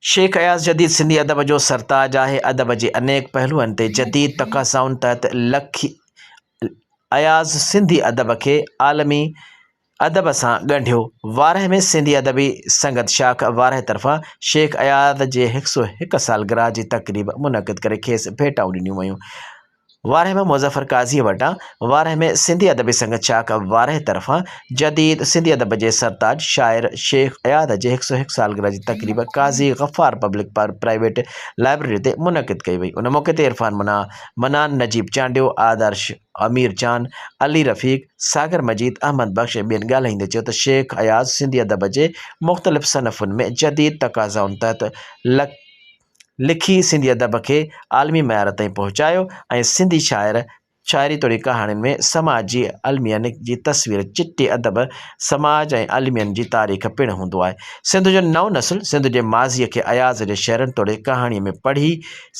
शेख अयाज़ जदीद सिंधी अदब जो सरताज है। अदब के अनेक पहलुअन ते जदीद तकाज़ाउन तहत लखी अयाज़ सिंधी अदब के आलमी अदब से गंढियो। वारह में सिंधी अदबी संगत शाख वारह तरफ़ा शेख अयाज़ जे 101 सालगिरह की तकरीब मुनक़िद करे खेस भेटाऊं ॾिनियूं वयूं। वारह में मुज़फ़र काज़ी वटा वारह में सिंधी अदबी संगत शाख वारह तरफ़ा जदीद सिंधी अदब के सरताज शायर शेख अयाज़ जे 101 सालगिरह की तकरीब काज़ी गफ़ार पब्लिक प्राइवेट लाइब्रेरी ते मुनक़िद कई वई। उन मौके ते इरफान मनान नजीब चांडियो आदर्श अमीर चांद अली रफ़ीक सागर मजीद अहमद बख्श बेन ॻाल्हाईंदे चयो त शेख अयाज़ सिंधी अदब के मुख़्तलिफ़ सनफ़ुन में जदीद तकाज़ाउन तहत लिखी सिंधी अदब के आलमी मयार ताईं पहुँचायो ऐं सिंधी शायरी तोड़ी कहाणियुनि में समाज की अलमियन की तस्वीर चिट्टे अदब समाज ऐं अलमियन की तारीख़ पिणु हूंदो आहे। सिंध जो नओं नस्ल सिंध के माज़ीअ के अयाज़ जे शहरनि तोड़े कहाणीअ में पढ़ी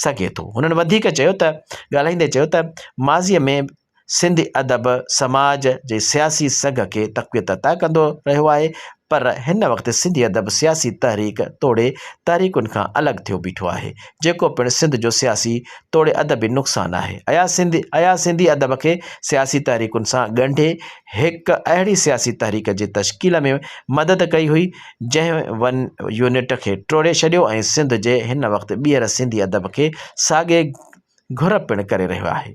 सघे थो। हुननि वधीक चयो त ॻाल्हाईंदे चयो त माज़ीअ में सिंधी अदब समाज जे सियासी सघ के तक़वियत अता कंदो रहियो आहे, पर हिन वक़्तु सिंधी अदब सियासी तहरीक तोड़े तहरीकुनि खां अलॻि थियो बीठो आहे, जेको पिणु सिंध जो सियासी तोड़े अदबी नुक़सानु आहे। अयाज़ सिंधी अदब के सियासी तहरीकुनि सां ॻंढे हिकु अहिड़ी सियासी तहरीक जे तश्कील में मदद कई हुई जंहिं वन यूनिट खे टोड़े छॾियो ऐं सिंध जे हिन वक़्तु ॿीहर सिंधी अदब के साॻे घुर पिणु करे रहियो आहे।